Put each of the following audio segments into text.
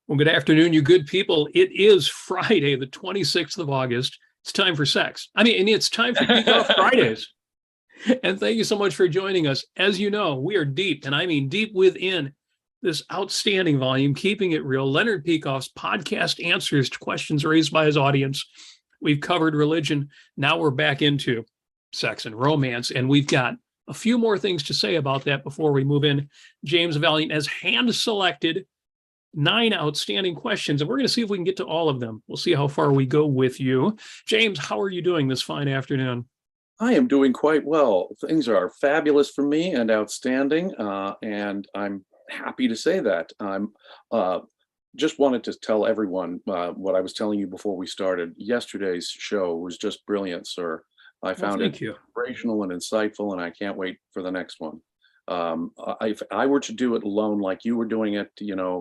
Well, good afternoon, you good people. It is Friday, the 26th of August. It's time for sex. And it's time for Peikoff Fridays. And thank you so much for joining us. As you know, we are deep, and I mean deep within this outstanding volume, Keeping It Real, Leonard Peikoff's podcast answers to questions raised by his audience. We've covered religion. Now we're back into sex and romance, and we've got a few more things to say about that before we move in. James Valliant has hand-selected 9 outstanding questions, and we're going to see if we can get to all of them. We'll see how far we go with you. James, how are you doing this fine afternoon? I am doing quite well. Things are fabulous for me and outstanding, and I'm happy to say that. I'm just wanted to tell everyone what I was telling you before we started. Yesterday's show was just brilliant, sir. I found it inspirational and insightful, and I can't wait for the next one. If I were to do it alone, like you were doing it,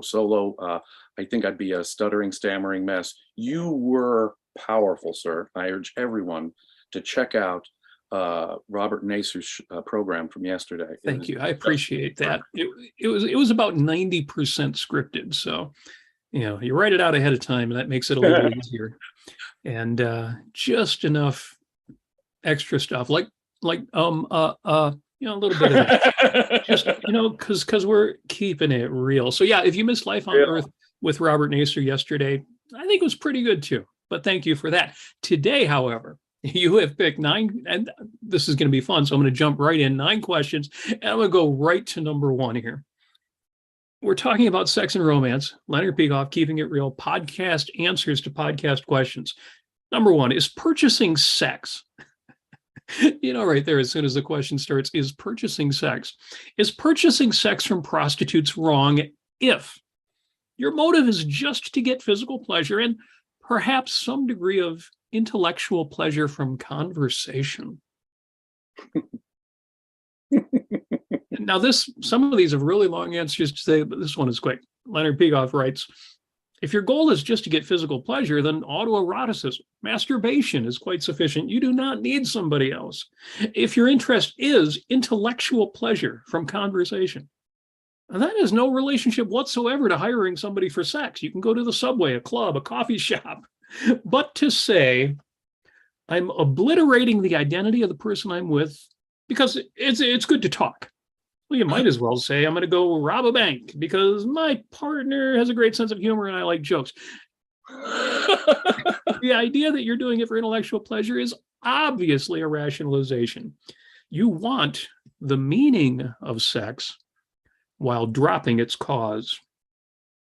solo, I think I'd be a stuttering, stammering mess. You were powerful, sir. I urge everyone to check out Robert Nasir's program from yesterday. Thank you. I appreciate that. It was about 90% scripted, so you write it out ahead of time, and that makes it a little easier. And just enough extra stuff, like a little bit of that, just because we're keeping it real. So yeah, if you missed Life on Earth with Robert Nasir yesterday, I think it was pretty good too. But thank you for that. Today, however, you have picked 9, and this is going to be fun. So I'm going to jump right in. 9 questions, and I'm going to go right to number 1 here. We're talking about sex and romance. Leonard Peikoff, Keeping It Real, podcast answers to podcast questions. Number 1, is purchasing sex? Right there, as soon as the question starts, is purchasing sex from prostitutes wrong if your motive is just to get physical pleasure and perhaps some degree of intellectual pleasure from conversation? Now, some of these have really long answers to say, but this one is quick. Leonard Peikoff writes, if your goal is just to get physical pleasure, then autoeroticism, masturbation is quite sufficient. You do not need somebody else. If your interest is intellectual pleasure from conversation, that has no relationship whatsoever to hiring somebody for sex. You can go to the subway, a club, a coffee shop. But to say, I'm obliterating the identity of the person I'm with because it's good to talk. Well, you might as well say, I'm going to go rob a bank because my partner has a great sense of humor and I like jokes. The idea that you're doing it for intellectual pleasure is obviously a rationalization. You want the meaning of sex while dropping its cause.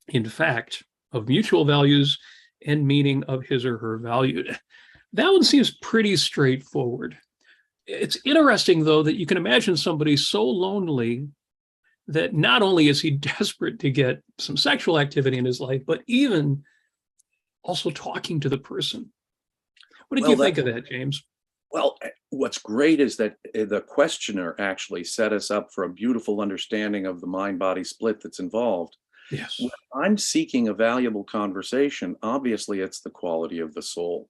In fact, of mutual values and meaning of his or her value. That one seems pretty straightforward. It's interesting, though, that you can imagine somebody so lonely that not only is he desperate to get some sexual activity in his life, but even also talking to the person. What did you think of that, James? Well, what's great is that the questioner actually set us up for a beautiful understanding of the mind-body split that's involved. Yes. When I'm seeking a valuable conversation, obviously it's the quality of the soul.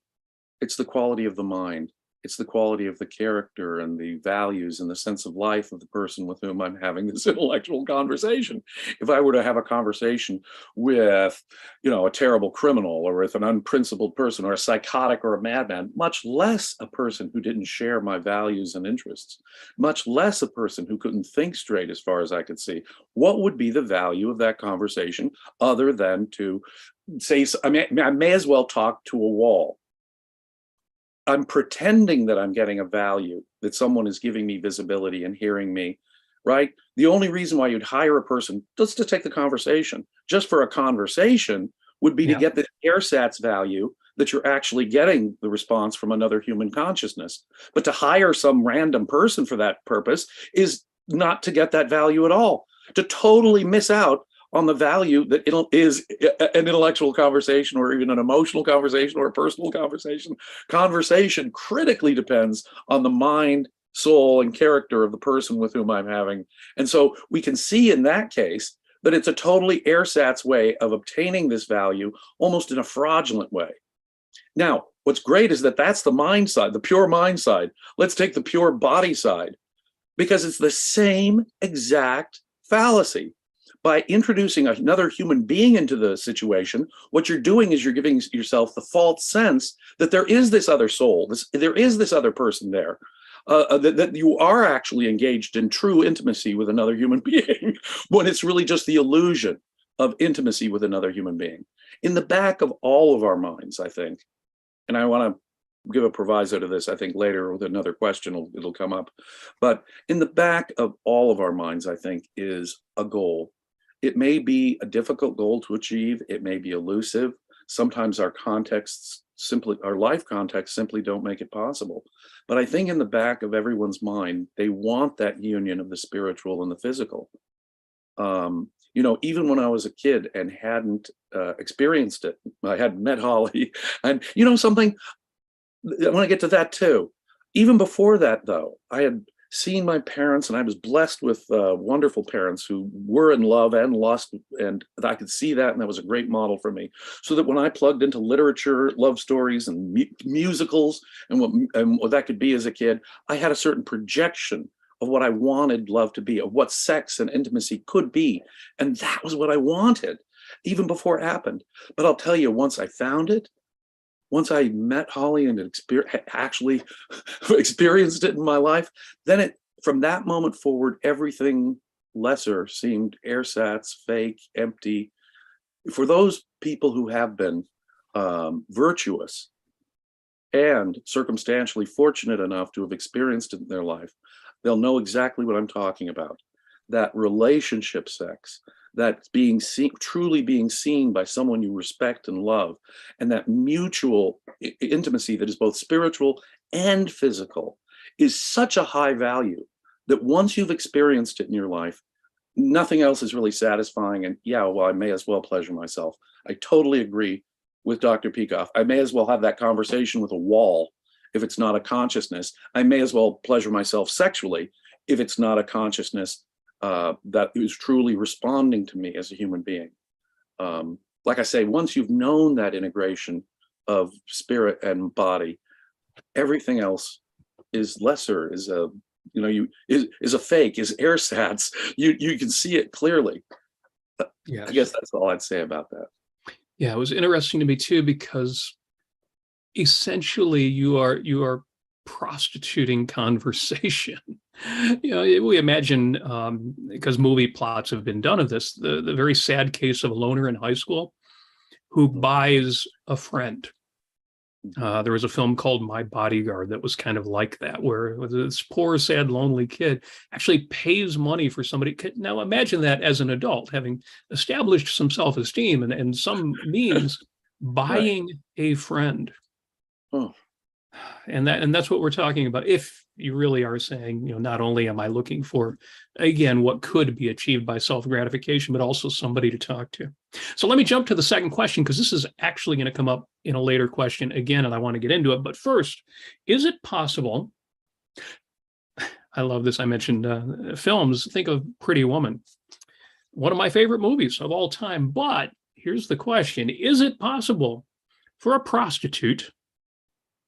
It's the quality of the mind. It's the quality of the character and the values and the sense of life of the person with whom I'm having this intellectual conversation. If I were to have a conversation with, a terrible criminal or with an unprincipled person or a psychotic or a madman, much less a person who didn't share my values and interests, much less a person who couldn't think straight as far as I could see, what would be the value of that conversation other than to say, I may as well talk to a wall. I'm pretending that I'm getting a value, that someone is giving me visibility and hearing me, right? The only reason why you'd hire a person just to take the conversation, just for a conversation, would be to get the ersatz value that you're actually getting the response from another human consciousness. But to hire some random person for that purpose is not to get that value at all, to totally miss out on the value that it is an intellectual conversation or even an emotional conversation or a personal conversation. Conversation critically depends on the mind, soul, and character of the person with whom I'm having. And so we can see in that case that it's a totally ersatz way of obtaining this value, almost in a fraudulent way. Now, what's great is that that's the mind side, the pure mind side. Let's take the pure body side, because it's the same exact fallacy. By introducing another human being into the situation, what you're doing is you're giving yourself the false sense that there is this other soul, there is this other person there, that you are actually engaged in true intimacy with another human being, when it's really just the illusion of intimacy with another human being. In the back of all of our minds, I think, and I want to give a proviso to this, I think later with another question, it'll come up. But in the back of all of our minds, I think, is a goal. It may be a difficult goal to achieve. It may be elusive. Sometimes our contexts our life contexts simply don't make it possible. But I think in the back of everyone's mind, they want that union of the spiritual and the physical. Even when I was a kid and hadn't experienced it, I hadn't met Holly. And something, I want to get to that too. Even before that, though, I had seen my parents, and I was blessed with wonderful parents who were in love and lust, and I could see that, and that was a great model for me. So that when I plugged into literature, love stories, and musicals, and what that could be as a kid, I had a certain projection of what I wanted love to be, of what sex and intimacy could be, and that was what I wanted, even before it happened. But I'll tell you, once I found it, once I met Holly and actually experienced it in my life, then from that moment forward, everything lesser seemed ersatz, fake, empty. For those people who have been virtuous and circumstantially fortunate enough to have experienced it in their life, they'll know exactly what I'm talking about. That relationship sex, that truly being seen by someone you respect and love, and that mutual intimacy that is both spiritual and physical is such a high value that once you've experienced it in your life, nothing else is really satisfying. And I may as well pleasure myself. I totally agree with Dr. Peikoff. I may as well have that conversation with a wall if it's not a consciousness. I may as well pleasure myself sexually if it's not a consciousness that is truly responding to me as a human being. Like I say, once you've known that integration of spirit and body, everything else is lesser, is a fake, is ersatz. You can see it clearly. Yeah, I guess that's all I'd say about that. Yeah, it was interesting to me too, because essentially you are prostituting conversation. We imagine, because movie plots have been done of this, the very sad case of a loner in high school who buys a friend. There was a film called My Bodyguard that was kind of like that, where this poor, sad, lonely kid actually pays money for somebody. Now imagine that as an adult, having established some self-esteem and some means, buying a friend. Oh. And that's what we're talking about. If you really are saying, not only am I looking for, again, what could be achieved by self-gratification, but also somebody to talk to. So let me jump to the second question, because this is actually going to come up in a later question again, and I want to get into it. But first, is it possible? I love this. I mentioned films. Think of Pretty Woman, one of my favorite movies of all time. But here's the question. Is it possible for a prostitute?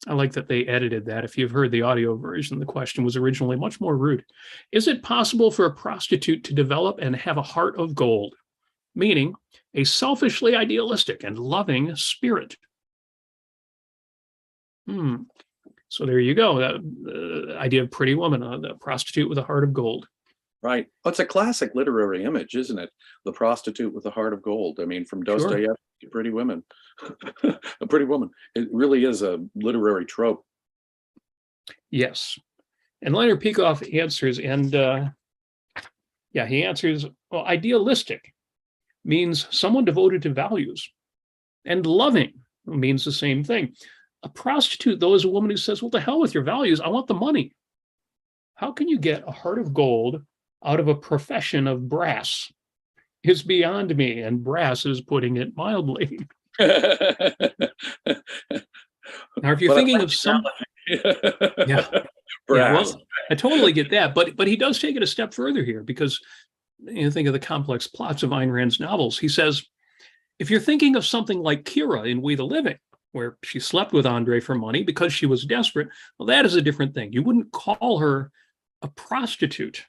I like that they edited that. If you've heard the audio version, the question was originally much more rude. Is it possible for a prostitute to develop and have a heart of gold, meaning a selfishly idealistic and loving spirit? So there you go. The idea of Pretty Woman, the prostitute with a heart of gold. Right. Well, it's a classic literary image, isn't it? The prostitute with a heart of gold. I mean, from Dostoevsky to Pretty Women. A Pretty Woman. It really is a literary trope. Yes. And Leonard Peikoff answers, and he answers, well, idealistic means someone devoted to values, and loving means the same thing. A prostitute, though, is a woman who says, well, to hell with your values, I want the money. How can you get a heart of gold out of a profession of brass? Is beyond me, and brass is putting it mildly. Now, if you're thinking of some, well, I totally get that, but he does take it a step further here, because think of the complex plots of Ayn Rand's novels. He says, if you're thinking of something like Kira in We the Living, where she slept with Andre for money because she was desperate, well, that is a different thing. You wouldn't call her a prostitute.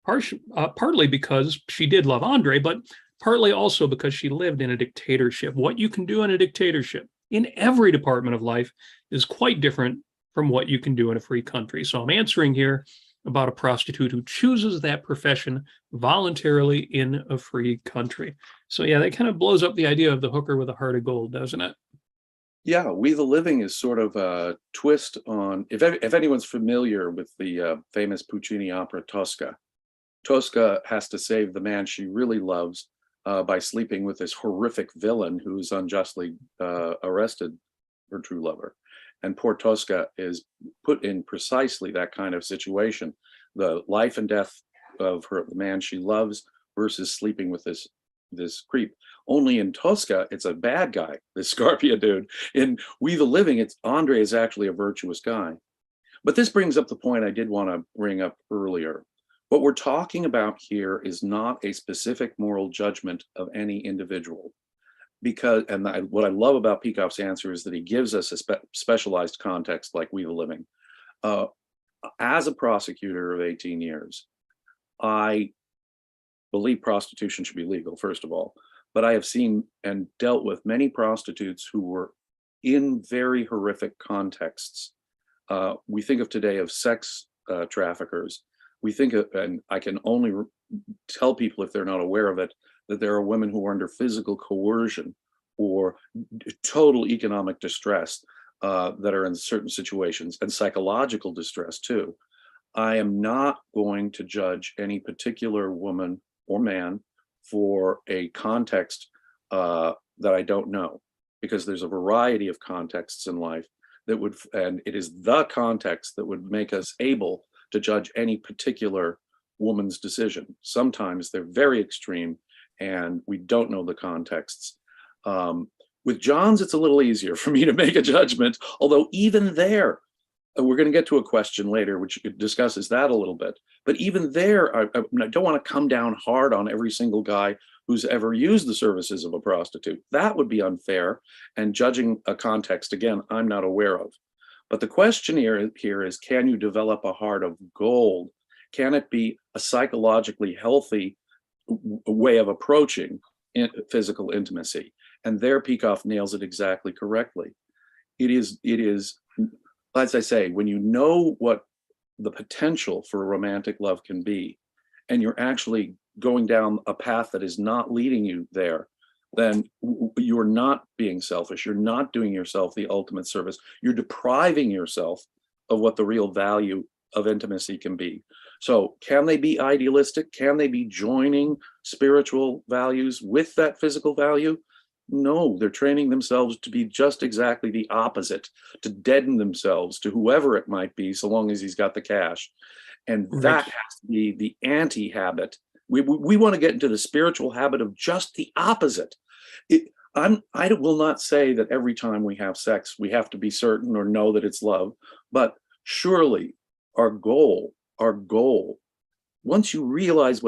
partly because she did love Andre, but partly also because she lived in a dictatorship. What you can do in a dictatorship in every department of life is quite different from what you can do in a free country. So I'm answering here about a prostitute who chooses that profession voluntarily in a free country. So yeah, that kind of blows up the idea of the hooker with a heart of gold, doesn't it? Yeah, We the Living is sort of a twist on, if anyone's familiar with the famous Puccini opera Tosca, Tosca has to save the man she really loves by sleeping with this horrific villain who's unjustly arrested her true lover. And poor Tosca is put in precisely that kind of situation, the life and death of the man she loves versus sleeping with this creep. Only in Tosca, it's a bad guy, this Scarpia dude. In We the Living, it's Andre is actually a virtuous guy. But this brings up the point I did want to bring up earlier. What we're talking about here is not a specific moral judgment of any individual. Because, what I love about Peikoff's answer is that he gives us a specialized context like We the Living. As a prosecutor of 18 years, I believe prostitution should be legal, first of all. But I have seen and dealt with many prostitutes who were in very horrific contexts. We think of today of sex traffickers. We think of, and I can only tell people if they're not aware of it, that there are women who are under physical coercion or total economic distress that are in certain situations, and psychological distress too. I am not going to judge any particular woman or man for a context that I don't know, because there's a variety of contexts in life that would, and it is the context that would make us able to judge any particular woman's decision. Sometimes they're very extreme and we don't know the contexts. With John's, it's a little easier for me to make a judgment, although even there, we're going to get to a question later which discusses that a little bit. But even there, I don't want to come down hard on every single guy who's ever used the services of a prostitute. That would be unfair, and judging a context, again, I'm not aware of. But the question here is, can you develop a heart of gold? Can it be a psychologically healthy way of approaching physical intimacy? And there Peikoff nails it exactly correctly. It is, as I say, when you know what the potential for a romantic love can be, and you're actually going down a path that is not leading you there, then you're not being selfish. You're not doing yourself the ultimate service. You're depriving yourself of what the real value of intimacy can be. So can they be idealistic? Can they be joining spiritual values with that physical value? No, they're training themselves to be just exactly the opposite, to deaden themselves to whoever it might be, so long as he's got the cash. And that has to be the anti-habit. We want to get into the spiritual habit of just the opposite. I will not say that every time we have sex, we have to be certain or know that it's love, but surely our goal, once you realize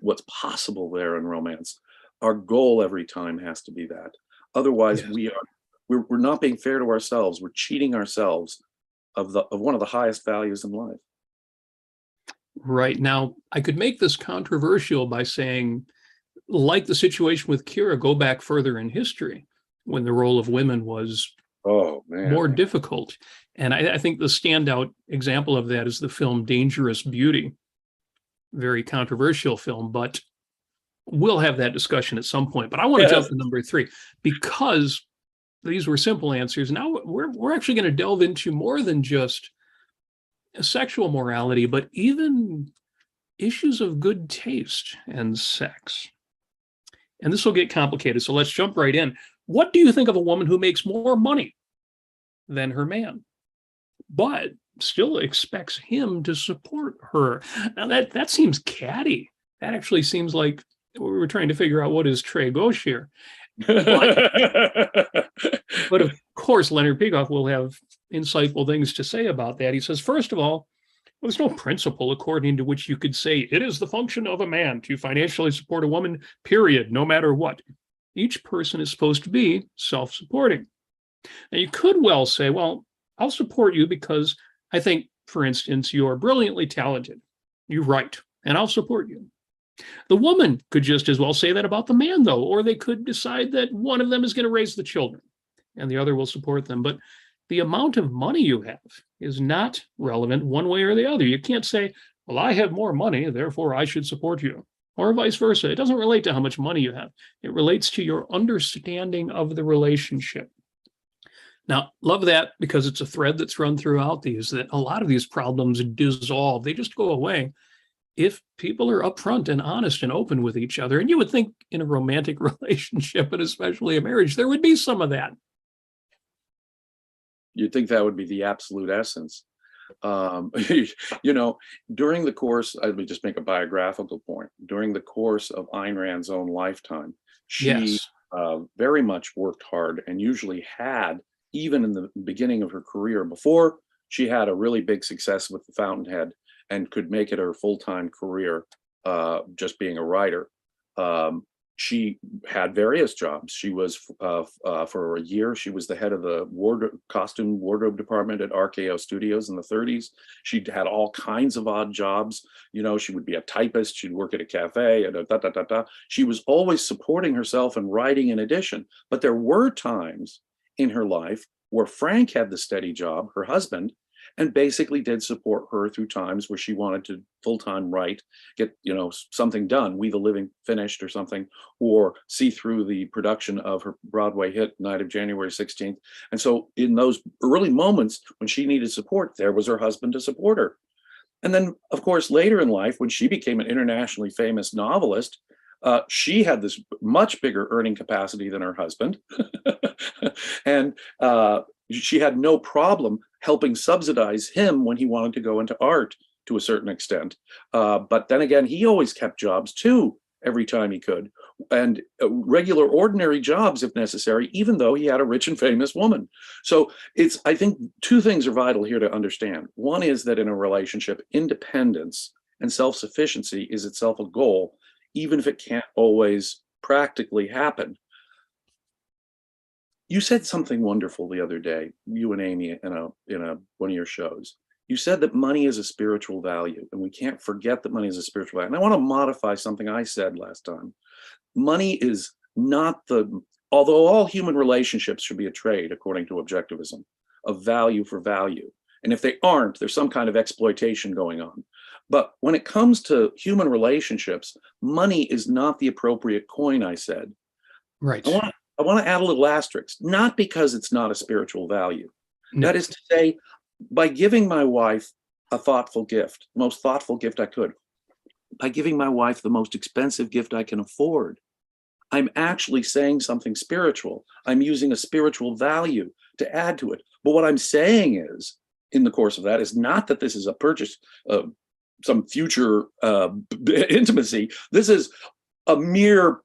what's possible there in romance, our goal every time has to be that. Otherwise, yes, we're not being fair to ourselves. We're cheating ourselves of one of the highest values in life. Right. Now, I could make this controversial by saying, like the situation with Kira, go back further in history when the role of women was more difficult. And I think the standout example of that is the film Dangerous Beauty. Very controversial film, but we'll have that discussion at some point. But I want to jump to number 3, because these were simple answers. Now we're actually going to delve into more than just sexual morality, but even issues of good taste and sex. And this will get complicated, so let's jump right in. What do you think of a woman who makes more money than her man, but still expects him to support her? Now that seems catty. That actually seems like we were trying to figure out what is très gauche here. But of course, Leonard Peikoff will have insightful things to say about that. He says, first of all, there's no principle according to which you could say it is the function of a man to financially support a woman, period, no matter what. Each person is supposed to be self-supporting. Now, you could well say, well, I'll support you because I think, for instance, you're brilliantly talented. You write, and I'll support you. The woman could just as well say that about the man, though, or they could decide that one of them is going to raise the children and the other will support them. But the amount of money you have is not relevant one way or the other. You can't say, well, I have more money, therefore I should support you, or vice versa. It doesn't relate to how much money you have. It relates to your understanding of the relationship. Now, love that, because it's a thread that's run throughout these, that a lot of these problems dissolve. They just go away if people are upfront and honest and open with each other. And you would think in a romantic relationship, and especially a marriage, there would be some of that. You'd think that would be the absolute essence. You know, during the course, let me just make a biographical point. During the course of Ayn Rand's own lifetime, she very much worked hard, and usually had, even in the beginning of her career, before she had a really big success with the Fountainhead and could make it her full-time career, just being a writer. She had various jobs. She was, for a year, she was the head of the costume wardrobe department at RKO Studios in the 30s. She'd had all kinds of odd jobs. You know, she would be a typist. She'd work at a cafe, and She was always supporting herself and writing in addition. But there were times in her life where Frank had the steady job, her husband, and basically did support her through times where she wanted to full-time write, get, you know, something done, We the Living finished or something, or see through the production of her Broadway hit Night of January 16th. And so in those early moments when she needed support, there was her husband to support her. And then, of course, later in life, when she became an internationally famous novelist, she had this much bigger earning capacity than her husband. And she had no problem helping subsidize him when he wanted to go into art to a certain extent. But then again, he always kept jobs too, every time he could, and regular, ordinary jobs if necessary, even though he had a rich and famous woman. So I think two things are vital here to understand. One is that in a relationship, independence and self-sufficiency is itself a goal, even if it can't always practically happen. You said something wonderful the other day, you and Amy, in one of your shows. You said that money is a spiritual value, and we can't forget that money is a spiritual value. And I want to modify something I said last time. Money is not although all human relationships should be a trade, according to objectivism, of value for value. And if they aren't, there's some kind of exploitation going on. But when it comes to human relationships, money is not the appropriate coin, I said. Right. I want to add a little asterisk, not because it's not a spiritual value. No. That is to say, by giving my wife a thoughtful gift, most thoughtful gift I could, by giving my wife the most expensive gift I can afford, I'm actually saying something spiritual. I'm using a spiritual value to add to it. But what I'm saying is, in the course of that, is not that this is a purchase of some future intimacy. This is a mere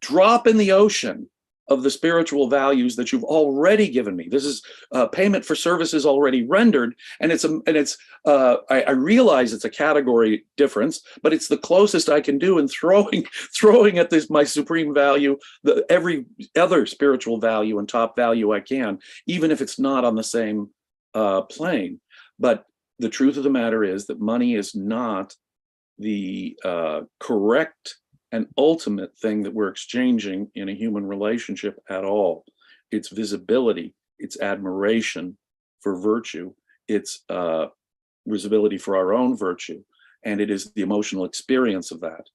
drop in the ocean of the spiritual values that you've already given me. This is payment for services already rendered, and I realize it's a category difference, but it's the closest I can do in throwing at this my supreme value, every other spiritual value and top value I can, even if it's not on the same plane. But the truth of the matter is that money is not the correct and ultimate thing that we're exchanging in a human relationship at all. It's visibility, it's admiration for virtue, it's visibility for our own virtue, and it is the emotional experience of that.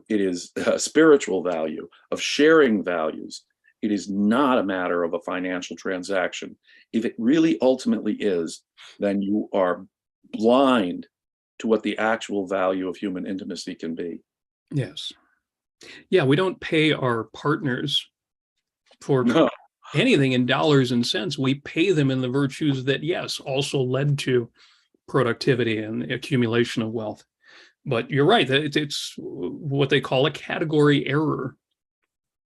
It is a spiritual value of sharing values. It is not a matter of a financial transaction. If it really ultimately is, then you are blind to what the actual value of human intimacy can be. Yes. Yeah, we don't pay our partners for anything in dollars and cents. We pay them in the virtues that, yes, also led to productivity and accumulation of wealth. But you're right, that it's what they call a category error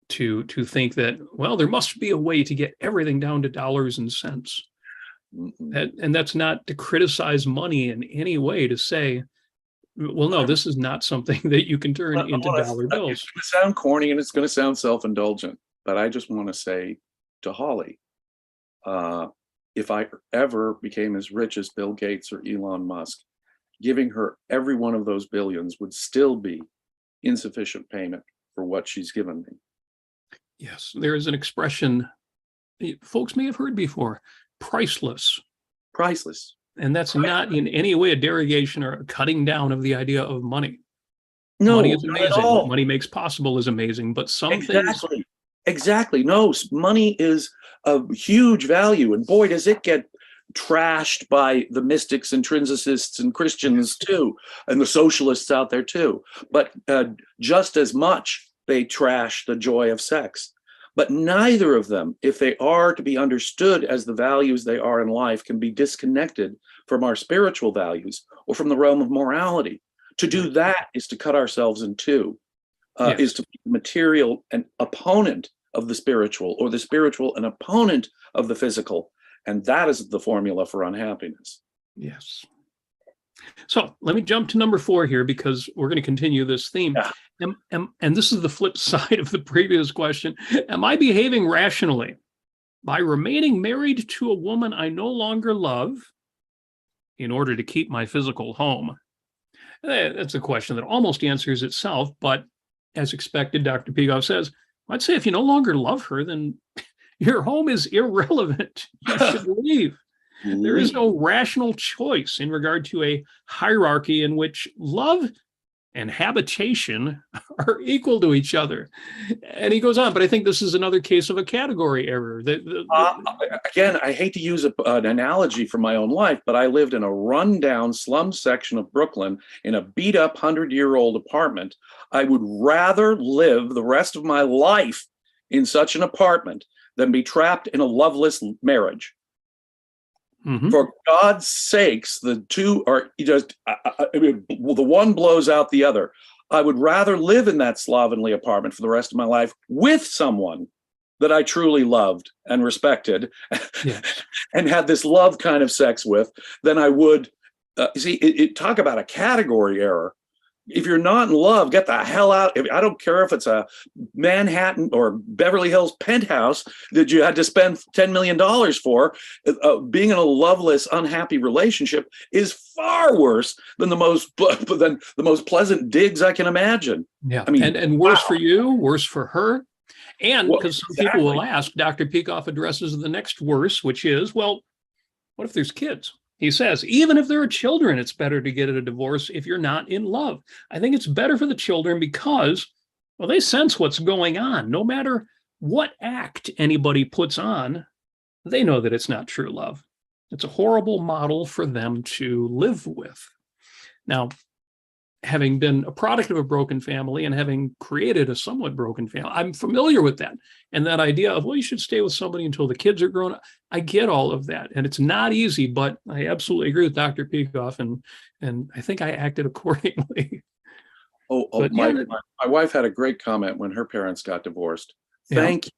to think that, well, there must be a way to get everything down to dollars and cents. And that's not to criticize money in any way, to say, well, no, this is not something that you can turn into dollar bills. It's going to sound corny and it's going to sound self-indulgent, but I just want to say to Holly, if I ever became as rich as Bill Gates or Elon Musk, giving her every one of those billions would still be insufficient payment for what she's given me. Yes, there is an expression folks may have heard before, priceless. Priceless. And that's not in any way a derogation or a cutting down of the idea of money. No, money is not amazing. at all. What money makes possible is amazing, but some things. Exactly. No, money is of huge value. And boy, does it get trashed by the mystics and intrinsicists and Christians too, and the socialists out there too. But just as much, they trash the joy of sex. But neither of them, if they are to be understood as the values they are in life, can be disconnected from our spiritual values or from the realm of morality. To do that is to cut ourselves in two, is to be the material an opponent of the spiritual, or the spiritual an opponent of the physical. And that is the formula for unhappiness. Yes. So let me jump to number 4 here, because we're going to continue this theme. Yeah. And this is the flip side of the previous question. Am I behaving rationally by remaining married to a woman I no longer love in order to keep my physical home? That's a question that almost answers itself, but as expected, Dr. Peikoff says, I'd say if you no longer love her, then your home is irrelevant. You should leave. There is no rational choice in regard to a hierarchy in which love and habitation are equal to each other. And he goes on, but I think this is another case of a category error. Again, I hate to use an analogy from my own life, but I lived in a rundown slum section of Brooklyn in a beat up 100-year-old apartment. I would rather live the rest of my life in such an apartment than be trapped in a loveless marriage. Mm-hmm. For God's sakes, the two are just, the one blows out the other. I would rather live in that slovenly apartment for the rest of my life with someone that I truly loved and respected and had this love kind of sex with than I would, talk about a category error. If you're not in love, get the hell out. I don't care if it's a Manhattan or Beverly Hills penthouse that you had to spend $10 million for. Being in a loveless, unhappy relationship is far worse than the most pleasant digs I can imagine. Yeah, I mean, and worse for you, worse for her. And because some people will ask, Dr. Peikoff addresses the next worse, which is, well, what if there's kids? He says, even if there are children, it's better to get a divorce if you're not in love. I think it's better for the children because, well, they sense what's going on. No matter what act anybody puts on, they know that it's not true love. It's a horrible model for them to live with. Now, having been a product of a broken family and having created a somewhat broken family, I'm familiar with that. And that idea of, well, you should stay with somebody until the kids are grown up. I get all of that. And it's not easy, but I absolutely agree with Dr. Peikoff. And I think I acted accordingly. My wife had a great comment when her parents got divorced. Thank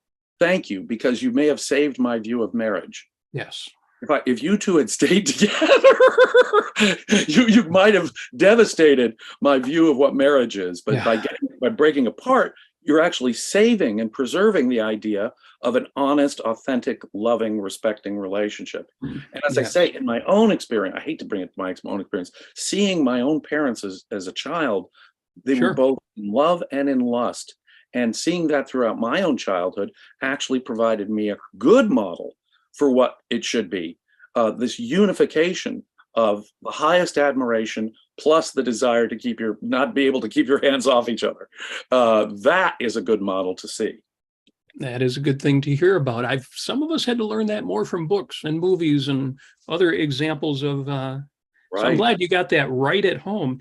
you, because you may have saved my view of marriage. Yes. If you two had stayed together, you might have devastated my view of what marriage is. But by breaking apart, you're actually saving and preserving the idea of an honest, authentic, loving, respecting relationship. And as I say, in my own experience, I hate to bring it to my own experience, seeing my own parents as a child, they were both in love and in lust. And seeing that throughout my own childhood actually provided me a good model for what it should be. This unification of the highest admiration plus the desire to not be able to keep your hands off each other. That is a good model to see. That is a good thing to hear about. Some of us had to learn that more from books and movies and other examples of, so I'm glad you got that right at home.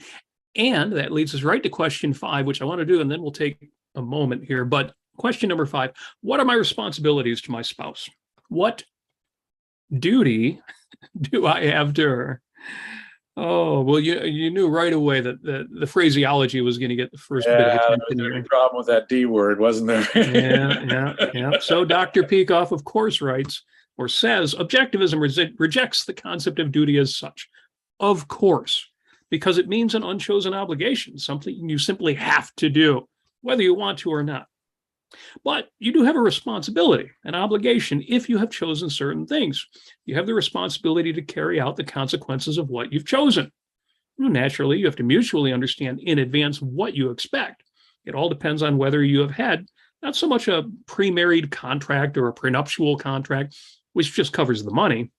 And that leads us right to question 5, which I want to do, and then we'll take a moment here. But question number 5, what are my responsibilities to my spouse? What duty do I have to her? Oh, well, you knew right away that the phraseology was going to get the first bit of attention. There was a problem with that D word, wasn't there? Yeah. So Dr. Peikoff, of course, writes or says, objectivism rejects the concept of duty as such. Of course, because it means an unchosen obligation, something you simply have to do, whether you want to or not. But you do have a responsibility, an obligation, if you have chosen certain things. You have the responsibility to carry out the consequences of what you've chosen. Naturally, you have to mutually understand in advance what you expect. It all depends on whether you have had not so much a pre-married contract or a prenuptial contract, which just covers the money,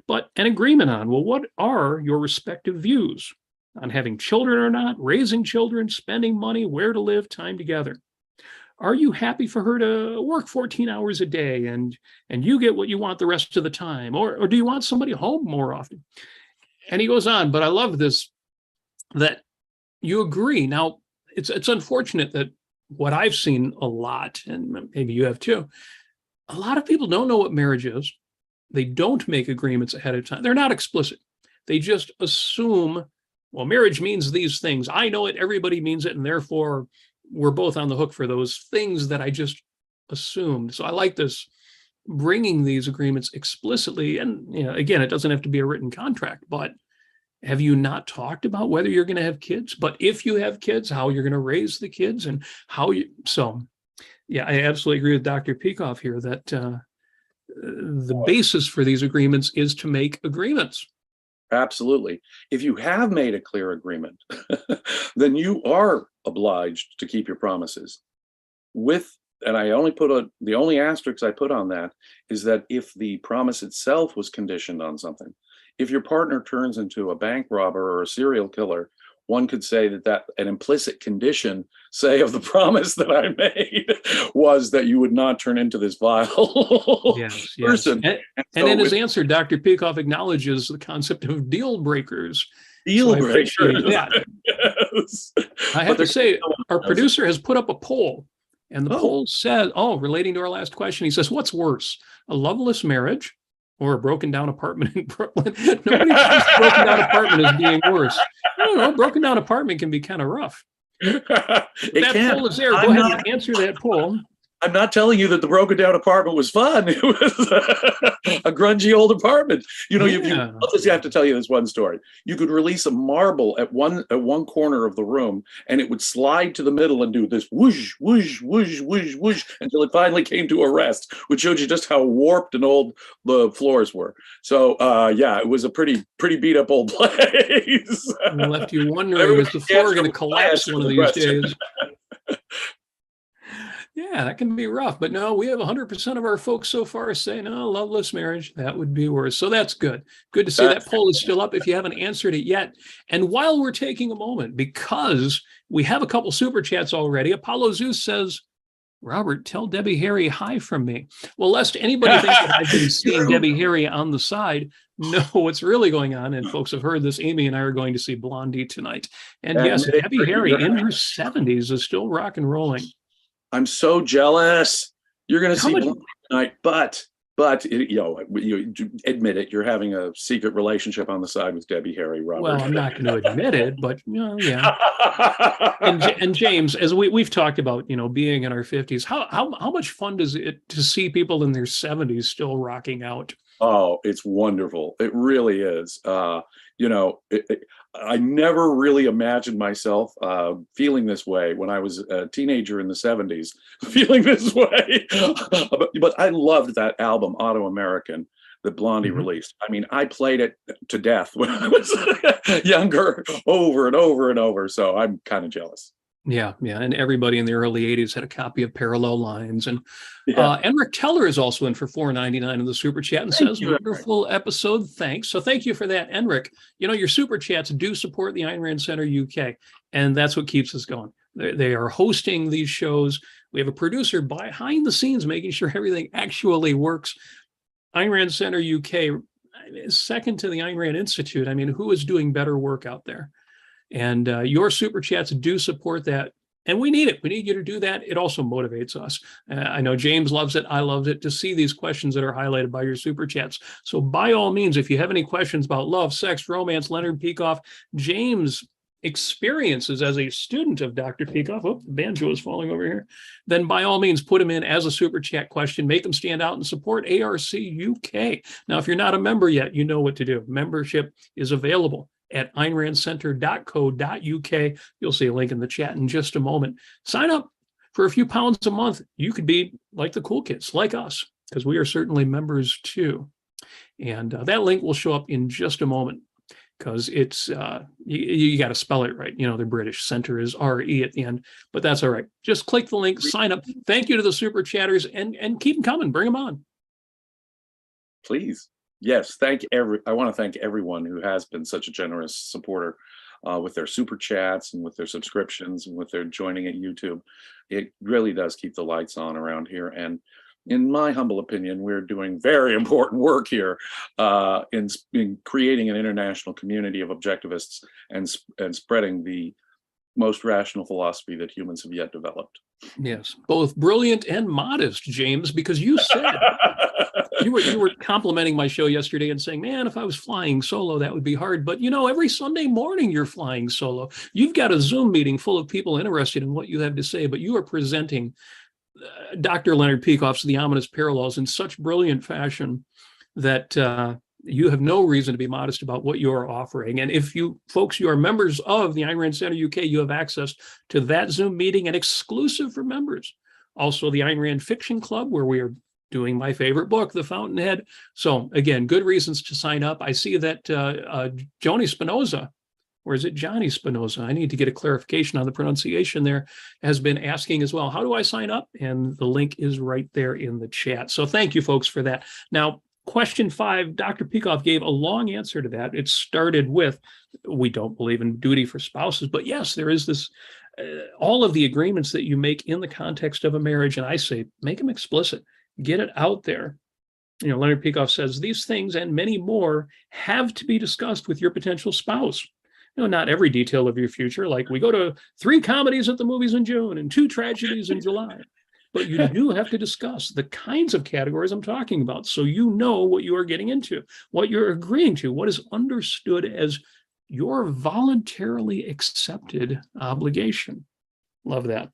but an agreement on, well, what are your respective views on having children or not, raising children, spending money, where to live, time together? Are you happy for her to work 14 hours a day and you get what you want the rest of the time? Or do you want somebody home more often? And he goes on, but I love this, that you agree. Now, it's unfortunate that what I've seen a lot, and maybe you have too, a lot of people don't know what marriage is. They don't make agreements ahead of time. They're not explicit. They just assume, well, marriage means these things. I know it, everybody means it, and therefore we're both on the hook for those things that I just assumed. So I like this, bringing these agreements explicitly. And again, it doesn't have to be a written contract, but have you not talked about whether you're going to have kids? But if you have kids, how you're going to raise the kids and how you. So, yeah, I absolutely agree with Dr. Peikoff here that the basis for these agreements is to make agreements. Absolutely. If you have made a clear agreement, then you are obliged to keep your promises. And I only the only asterisk I put on that is that if the promise itself was conditioned on something, if your partner turns into a bank robber or a serial killer, one could say that an implicit condition, say, of the promise that I made was that you would not turn into this vile person. Yes. And in his answer, Dr. Peikoff acknowledges the concept of deal breakers. Deal breakers. Yes. I have to say, our producer has put up a poll, and the poll said, relating to our last question, he says, what's worse, a loveless marriage or a broken down apartment in Brooklyn? Nobody thinks broken down apartment is being worse. I don't know, broken down apartment can be kind of rough. That poll is there. Go ahead and answer that poll. I'm not telling you that the broken down apartment was fun. It was a grungy old apartment. I'll just have to tell you this one story. You could release a marble at one corner of the room, and it would slide to the middle and do this whoosh, whoosh, whoosh, whoosh, whoosh, until it finally came to a rest, which showed you just how warped and old the floors were. So, it was a pretty beat up old place. Left you wondering, is the floor going to collapse one of these days? Yeah, that can be rough. But no, we have 100% of our folks so far say, no, loveless marriage, that would be worse. So that's good. Good to see that poll is still up if you haven't answered it yet. And while we're taking a moment, because we have a couple super chats already, Apollo Zeus says, Robert, tell Debbie Harry hi from me. Well, lest anybody think that I've been seeing Debbie Harry on the side, no, what's really going on, and folks have heard this, Amy and I are going to see Blondie tonight. And yes, Debbie Harry in her 70s is still rock and rolling. I'm so jealous. You're going to see Blondie tonight, but you admit it. You're having a secret relationship on the side with Debbie Harry, Robert. Well, I'm not going to admit it, but yeah. And James, as we've talked about, being in our 50s, how much fun is it to see people in their 70s still rocking out? Oh, it's wonderful. It really is. I never really imagined myself feeling this way when I was a teenager in the 70s, feeling this way. But I loved that album, Auto American, that Blondie released. I mean, I played it to death when I was younger, over and over and over. So I'm kind of jealous. Yeah. And everybody in the early 80s had a copy of Parallel Lines. And Enric Teller is also in for $4.99 in the super chat and says, wonderful episode. Thanks. So thank you for that, Enric. Your super chats do support the Ayn Rand Center UK, and that's what keeps us going. They are hosting these shows. We have a producer behind the scenes making sure everything actually works. Ayn Rand Center UK is second to the Ayn Rand Institute. I mean, who is doing better work out there? And your super chats do support that. And we need it. We need you to do that. It also motivates us. I know James loves it. I loved it to see these questions that are highlighted by your super chats. So by all means, if you have any questions about love, sex, romance, Leonard Peikoff, James' experiences as a student of Dr. Peikoff, the banjo is falling over here, then by all means, put them in as a super chat question, make them stand out and support ARC UK. Now, if you're not a member yet, you know what to do. Membership is available at AynRandCenter.co.uk. You'll see a link in the chat in just a moment. Sign up for a few pounds a month. You could be like the cool kids, like us, because we are certainly members too. And that link will show up in just a moment. because it's you got to spell it right. You know, the British center is RE at the end, but that's all right. Just click the link, sign up. Thank you to the super chatters, and keep them coming. Bring them on. Please. Yes, I want to thank everyone who has been such a generous supporter with their super chats and with their subscriptions and with their joining at YouTube. It really does keep the lights on around here. And in my humble opinion, we're doing very important work here in creating an international community of objectivists and spreading the most rational philosophy that humans have yet developed. Yes, both brilliant and modest, James, because you said you were complimenting my show yesterday and saying, man, if I was flying solo, that would be hard. But, you know, every Sunday morning you're flying solo. You've got a Zoom meeting full of people interested in what you have to say, but you are presenting Dr. Leonard Peikoff's The Ominous Parallels in such brilliant fashion that you have no reason to be modest about what you're offering. And if you folks, you are members of the Ayn Rand Center UK, you have access to that Zoom meeting and exclusive for members. Also, the Ayn Rand Fiction Club, where we are doing my favorite book, The Fountainhead. So again, good reasons to sign up. I see that Joni Spinoza, or is it Johnny Spinoza? I need to get a clarification on the pronunciation there, has been asking as well, how do I sign up? And the link is right there in the chat. So thank you folks for that. Now, question 5, Dr. Peikoff gave a long answer to that. It started with, we don't believe in duty for spouses, but yes, there is this, all of the agreements that you make in the context of a marriage, and I say, make them explicit, get it out there. You know, Leonard Peikoff says, these things and many more have to be discussed with your potential spouse. You know, not every detail of your future, like we go to 3 comedies at the movies in June and 2 tragedies in July. But you do have to discuss the kinds of categories I'm talking about, so you know what you are getting into, what you're agreeing to, what is understood as your voluntarily accepted obligation. Love that.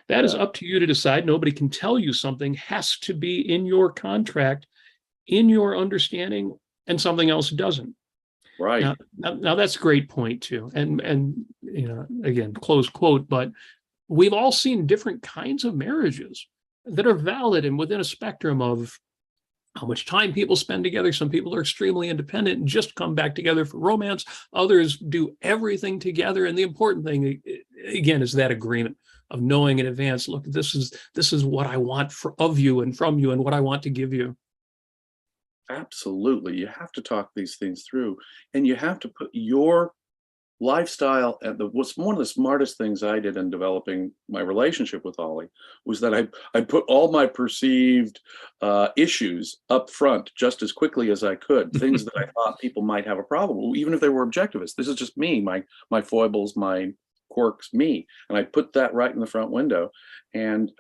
That is up to you to decide. Nobody can tell you something has to be in your contract, in your understanding, and something else doesn't. Right. Now that's a great point too. And you know, again, close quote, but we've all seen different kinds of marriages that are valid and within a spectrum of how much time people spend together. Some people are extremely independent and just come back together for romance. Others do everything together. And the important thing, again, is that agreement of knowing in advance, look, this is what I want of you and from you and what I want to give you. Absolutely. You have to talk these things through, and you have to put your lifestyle at what's one of the smartest things I did in developing my relationship with Holly was that I put all my perceived issues up front just as quickly as I could, things that I thought people might have a problem with, even if they were objectivists. This is just me, my foibles, my quirks, me. And I put that right in the front window. And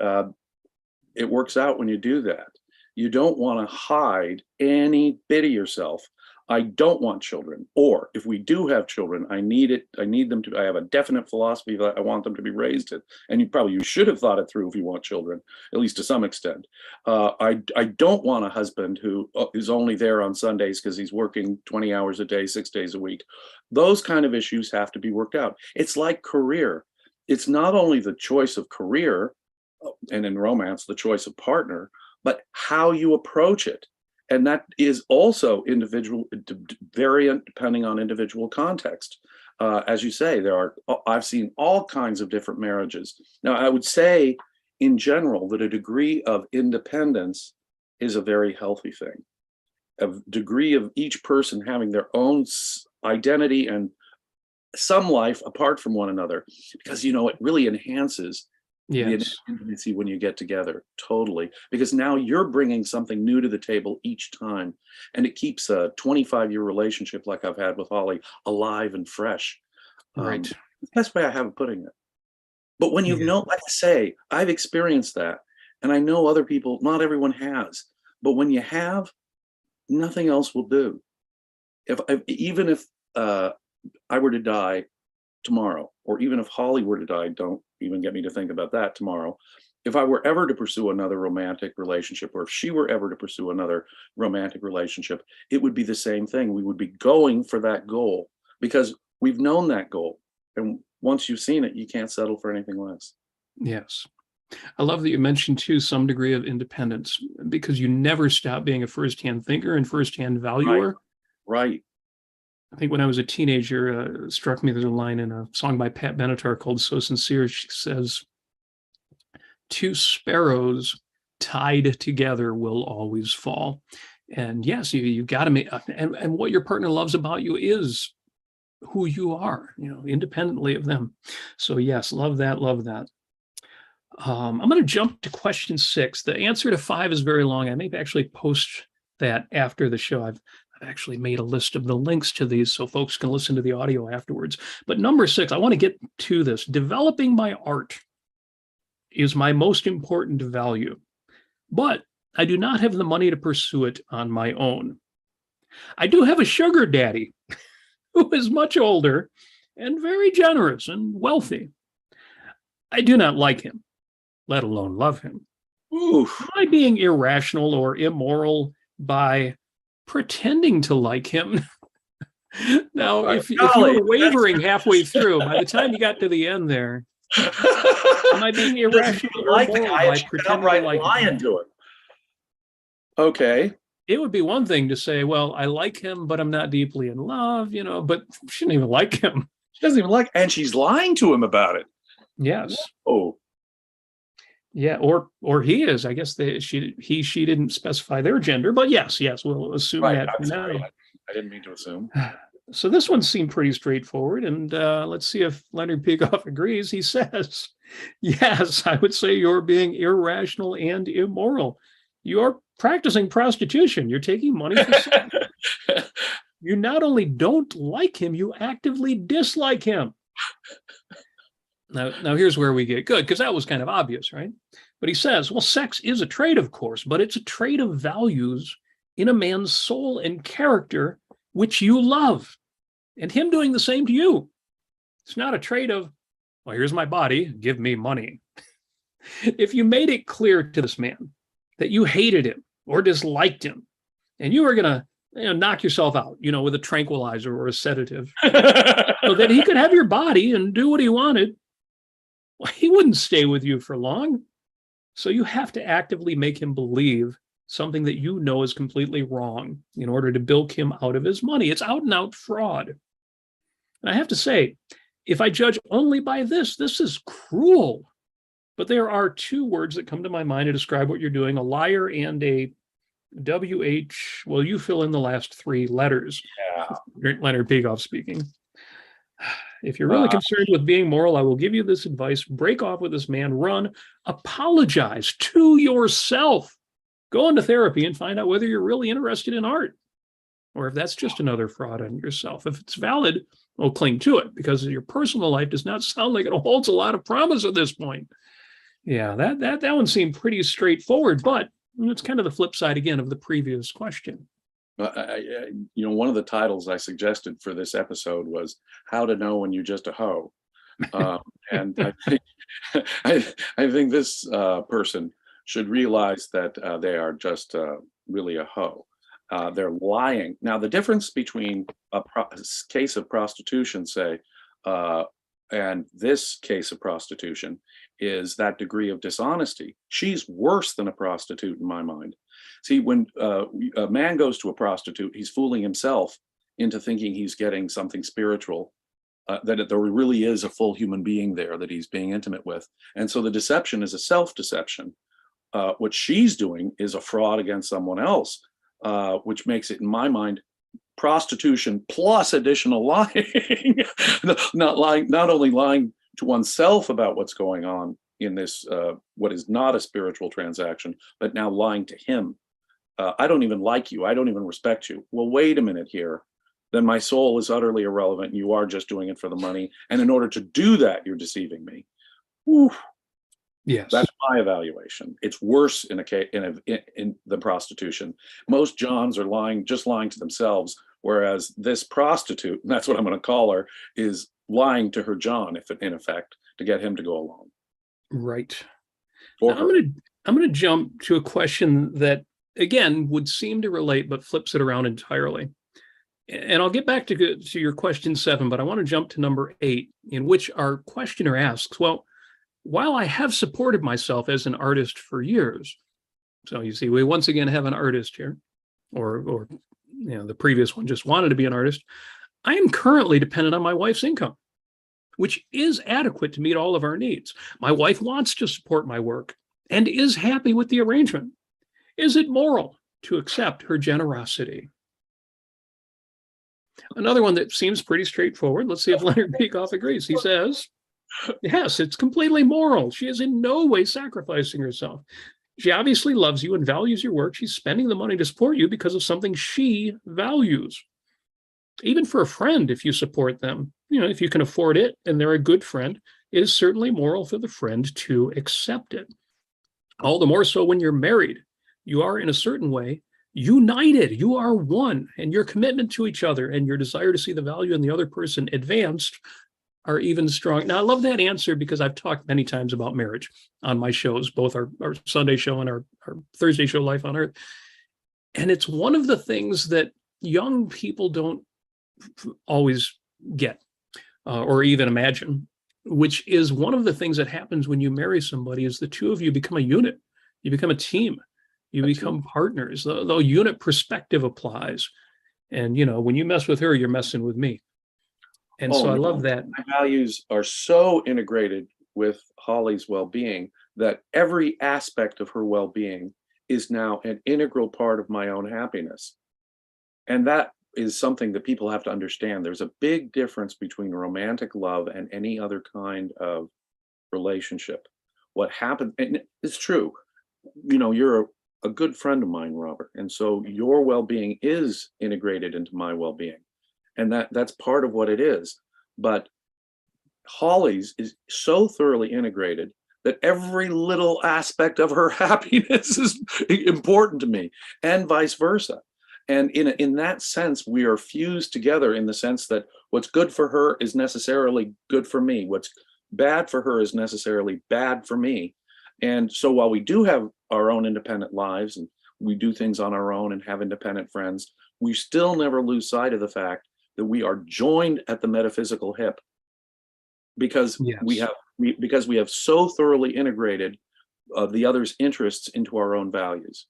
it works out when you do that. You don't want to hide any bit of yourself. I don't want children, or if we do have children, I need them to, I have a definite philosophy that I want them to be raised in. And you should have thought it through if you want children, at least to some extent. I don't want a husband who is only there on Sundays because he's working 20 hours a day, 6 days a week. Those kind of issues have to be worked out. It's like career. It's not only the choice of career, and in romance, the choice of partner, but how you approach it. And that is also variant depending on individual context. As you say, I've seen all kinds of different marriages. Now, I would say in general that a degree of independence is a very healthy thing. A degree of each person having their own identity and some life apart from one another, because, you know, it really enhances the intimacy when you get together, totally, because now you're bringing something new to the table each time, and it keeps a 25-year relationship like I've had with Holly alive and fresh. Right. The best way I have of putting it. But when you know, like I say, I've experienced that, and I know other people, not everyone has, but when you have, nothing else will do. Even if I were to die tomorrow, or even if Holly were to die, don't even get me to think about that tomorrow. If I were ever to pursue another romantic relationship, or if she were ever to pursue another romantic relationship, it would be the same thing. We would be going for that goal because we've known that goal. And once you've seen it, you can't settle for anything less. Yes. I love that you mentioned too some degree of independence, because you never stop being a firsthand thinker and firsthand valuer. Right. I think when I was a teenager, struck me, there's a line in a song by Pat Benatar called So Sincere. She says, two sparrows tied together will always fall. And yes, you got to make, and what your partner loves about you is who you are, independently of them. So yes, love that, love that. I'm going to jump to question 6. The answer to 5 is very long. I may actually post that after the show. I've actually made a list of the links to these so folks can listen to the audio afterwards. But number 6, I want to get to this. Developing my art is my most important value, but I do not have the money to pursue it on my own. I do have a sugar daddy who is much older and very generous and wealthy. I do not like him, let alone love him. Oof. Am I being irrational or immoral by pretending to like him? Now, if you were wavering halfway through, by the time you got to the end there, am I being irrational or immoral by pretending to like him? To him? Okay. It would be one thing to say, well, I like him, but I'm not deeply in love, but she didn't even like him. She doesn't even like, and she's lying to him about it. Yes. Oh. Yeah, or he is. I guess she didn't specify their gender, but yes, we'll assume that for now. I didn't mean to assume. So this one seemed pretty straightforward, and let's see if Leonard Peikoff agrees. He says, yes, I would say you're being irrational and immoral. You're practicing prostitution. You're taking money for sex. You not only don't like him, you actively dislike him. Now here's where we get good, because that was kind of obvious, right? But he says, well, sex is a trait, of course, but it's a trait of values in a man's soul and character, which you love, and him doing the same to you. It's not a trait of, well, here's my body, give me money. If you made it clear to this man that you hated him or disliked him, and you were going to knock yourself out, with a tranquilizer or a sedative, so that he could have your body and do what he wanted, well, he wouldn't stay with you for long. So you have to actively make him believe something that you know is completely wrong in order to bilk him out of his money. It's out and out fraud. And I have to say, if I judge only by this is cruel. But there are 2 words that come to my mind to describe what you're doing, a liar and a WH. Well, you fill in the last 3 letters. Yeah. Leonard Peikoff speaking. If you're really concerned with being moral, I will give you this advice. Break off with this man, run, apologize to yourself. Go into therapy and find out whether you're really interested in art or if that's just another fraud on yourself. If it's valid, well, cling to it, because your personal life does not sound like it holds a lot of promise at this point. Yeah, that one seemed pretty straightforward, but it's kind of the flip side again of the previous question. One of the titles I suggested for this episode was "How to Know When You're Just a Hoe," and I think this person should realize that they are just really a hoe. They're lying. Now, the difference between a case of prostitution, say, and this case of prostitution is that degree of dishonesty. She's worse than a prostitute in my mind. See, when a man goes to a prostitute, he's fooling himself into thinking he's getting something spiritual, that there really is a full human being there that he's being intimate with. And so the deception is a self-deception. What she's doing is a fraud against someone else, which makes it, in my mind, prostitution plus additional lying. Not only lying to oneself about what's going on in this, what is not a spiritual transaction, but now lying to him. I don't even like you. I don't even respect you. Well, wait a minute here. Then my soul is utterly irrelevant. You are just doing it for the money. And in order to do that, you're deceiving me. Whew. Yes. That's my evaluation. It's worse in the prostitution. Most Johns are just lying to themselves, whereas this prostitute, and that's what I'm going to call her, is lying to her John, if in effect, to get him to go along. Right. I'm going to jump to a question that, again, would seem to relate, but flips it around entirely. And I'll get back to your question 7, but I want to jump to number 8, in which our questioner asks, well, while I have supported myself as an artist for years, so you see, we once again have an artist here, or the previous one just wanted to be an artist. I am currently dependent on my wife's income, which is adequate to meet all of our needs. My wife wants to support my work and is happy with the arrangement. Is it moral to accept her generosity? Another one that seems pretty straightforward. Let's see if Leonard Peikoff agrees. He says, yes, it's completely moral. She is in no way sacrificing herself. She obviously loves you and values your work. She's spending the money to support you because of something she values. Even for a friend, if you support them, if you can afford it and they're a good friend, it is certainly moral for the friend to accept it. All the more so when you're married. You are, in a certain way, united. You are one, and your commitment to each other and your desire to see the value in the other person advanced are even strong. Now, I love that answer because I've talked many times about marriage on my shows, both our Sunday show and our Thursday show, Life on Earth. And it's one of the things that young people don't always get or even imagine, which is one of the things that happens when you marry somebody is the two of you become a unit. You become a team. You become partners. The unit perspective applies. And, when you mess with her, you're messing with me. And so I love that. My values are so integrated with Holly's well-being that every aspect of her well-being is now an integral part of my own happiness. And that is something that people have to understand. There's a big difference between romantic love and any other kind of relationship. What happened, and it's true, you're a good friend of mine, Robert. And so your well-being is integrated into my well-being. And that's part of what it is. But Holly's is so thoroughly integrated that every little aspect of her happiness is important to me, and vice versa. And in that sense, we are fused together in the sense that what's good for her is necessarily good for me. What's bad for her is necessarily bad for me. And so while we do have our own independent lives and we do things on our own and have independent friends, we still never lose sight of the fact that we are joined at the metaphysical hip because we have so thoroughly integrated the other's interests into our own values.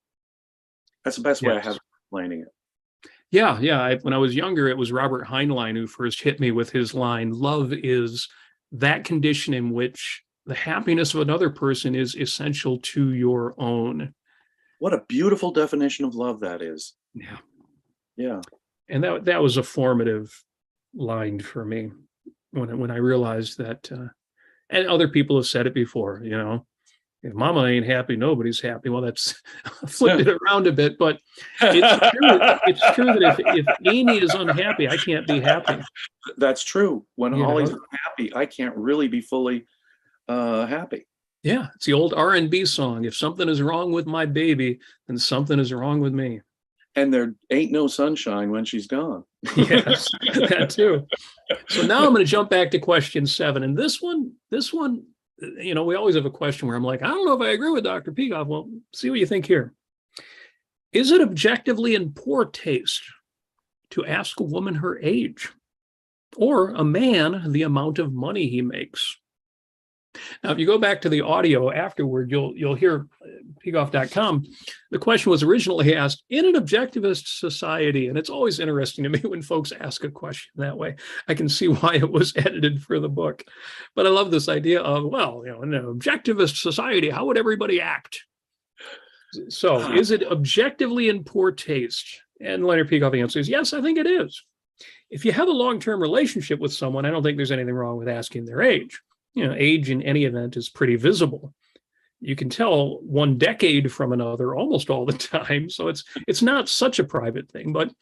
That's the best way I have of explaining it. Yeah. When I was younger, it was Robert Heinlein who first hit me with his line, love is that condition in which the happiness of another person is essential to your own. What a beautiful definition of love that is. Yeah. And that was a formative line for me when I realized that, and other people have said it before, if mama ain't happy, nobody's happy. Well, that's flipped it around a bit, but it's true that if Amy is unhappy, I can't be happy. That's true. When Holly's unhappy, I can't really be fully happy. Yeah, it's the old R&B song. If something is wrong with my baby, then something is wrong with me. And there ain't no sunshine when she's gone. Yes, that too. So now I'm going to jump back to question 7. And this one, we always have a question where I'm like, I don't know if I agree with Dr. Peikoff. Well, see what you think here. Is it objectively in poor taste to ask a woman her age or a man the amount of money he makes? Now, if you go back to the audio afterward, you'll hear Peikoff.com. The question was originally asked in an objectivist society, and it's always interesting to me when folks ask a question that way. I can see why it was edited for the book, but I love this idea of, in an objectivist society, how would everybody act? So, is it objectively in poor taste? And Leonard Peikoff answers, yes, I think it is. If you have a long-term relationship with someone, I don't think there's anything wrong with asking their age. Age in any event is pretty visible. You can tell one decade from another almost all the time. So it's not such a private thing. But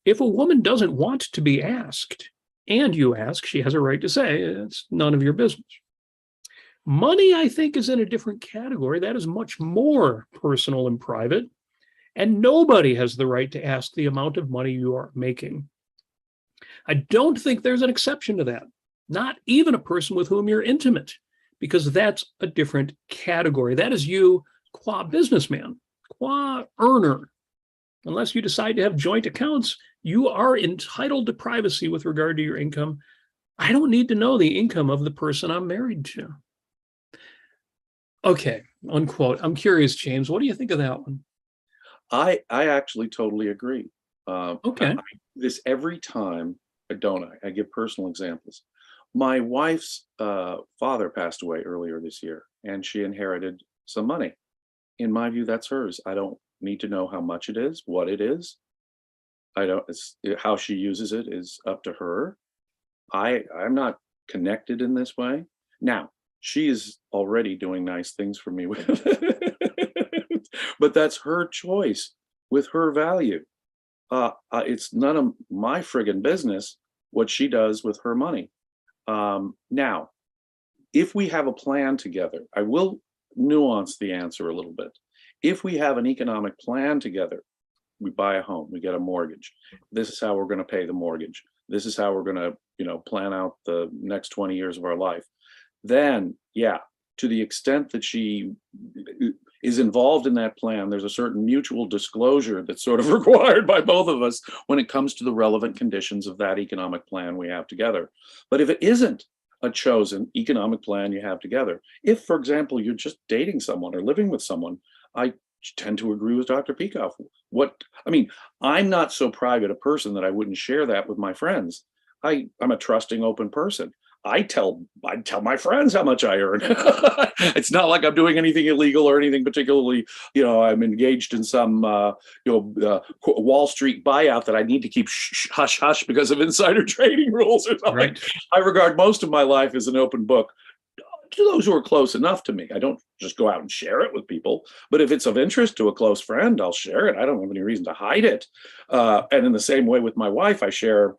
if a woman doesn't want to be asked and you ask, she has a right to say it's none of your business. Money, I think, is in a different category. That is much more personal and private. And nobody has the right to ask the amount of money you are making. I don't think there's an exception to that. Not even a person with whom you're intimate, because that's a different category. That is you qua businessman, qua earner. Unless you decide to have joint accounts, you are entitled to privacy with regard to your income. I don't need to know the income of the person I'm married to. Okay, unquote. I'm curious, James, what do you think of that one? I actually totally agree. Okay. I do this every time don't I? I give personal examples. My wife's father passed away earlier this year, and she inherited some money. In my view, that's hers. I don't need to know how much it is, what it is. I don't. How she uses it is up to her. I'm not connected in this way. Now, she is already doing nice things for me with it, but that's her choice with her value. It's none of my friggin' business what she does with her money. Now, if we have a plan together, I will nuance the answer a little bit. If we have an economic plan together, we buy a home, we get a mortgage. This is how we're going to pay the mortgage. This is how we're going to, plan out the next 20 years of our life. Then, yeah, to the extent that she is involved in that plan, there's a certain mutual disclosure that's sort of required by both of us when it comes to the relevant conditions of that economic plan we have together. But if it isn't a chosen economic plan you have together, if, for example, you're just dating someone or living with someone, I tend to agree with Dr. Peikoff. I'm not so private a person that I wouldn't share that with my friends. I'm a trusting, open person. I tell my friends how much I earn. It's not like I'm doing anything illegal or anything particularly, I'm engaged in some, Wall Street buyout that I need to keep hush hush because of insider trading rules or something. Right. I regard most of my life as an open book to those who are close enough to me. I don't just go out and share it with people, but if it's of interest to a close friend, I'll share it. I don't have any reason to hide it. And in the same way with my wife, I share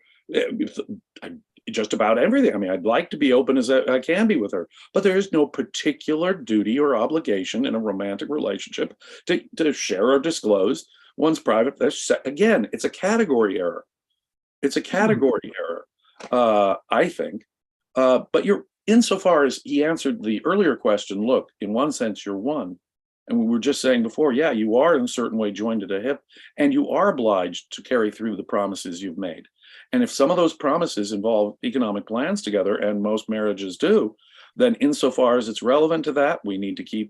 just about everything. I'd like to be open as I can be with her, but there is no particular duty or obligation in a romantic relationship to share or disclose one's private. Again, it's a category error. It's a category error, I think. But insofar as he answered the earlier question, look, in one sense, you're one. And we were just saying before, yeah, you are in a certain way joined at a hip, and you are obliged to carry through the promises you've made. And if some of those promises involve economic plans together, and most marriages do, then insofar as it's relevant to that, we need to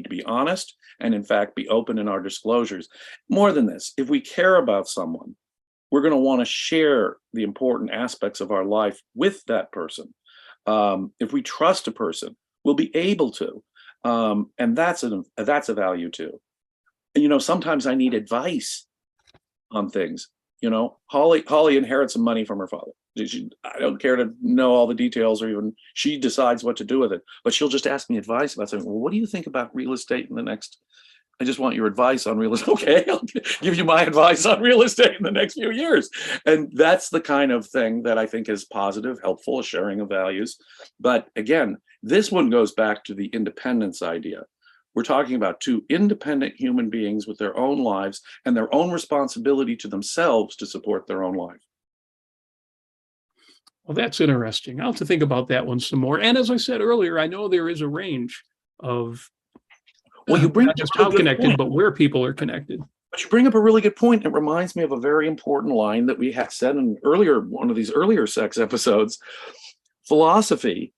be honest and in fact be open in our disclosures. More than this, if we care about someone, we're going to want to share the important aspects of our life with that person. If we trust a person, we'll be able to. And that's a value too. Sometimes I need advice on things. Holly inherits some money from her father. I don't care to know all the details, or even she decides what to do with it, but she'll just ask me advice about something. Well, what do you think about real estate in the next? I just want your advice on real estate. Okay, I'll give you my advice on real estate in the next few years. And that's the kind of thing that I think is positive, helpful, a sharing of values. But again, this one goes back to the independence idea. We're talking about two independent human beings with their own lives and their own responsibility to themselves to support their own life. Well, that's interesting. I'll have to think about that one some more. And as I said earlier, I know there is a range of you bring not just how connected, but where people are connected. But you bring up a really good point. It reminds me of a very important line that we had said in one of these earlier sex episodes. Philosophy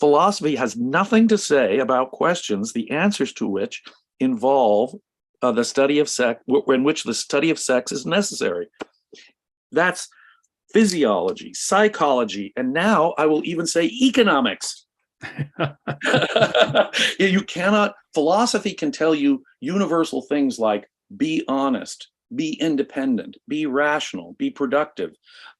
has nothing to say about questions, the answers to which involve the study of sex, in which the study of sex is necessary. That's physiology, psychology, and now I will even say economics. Philosophy can tell you universal things like be honest, be independent, be rational, be productive,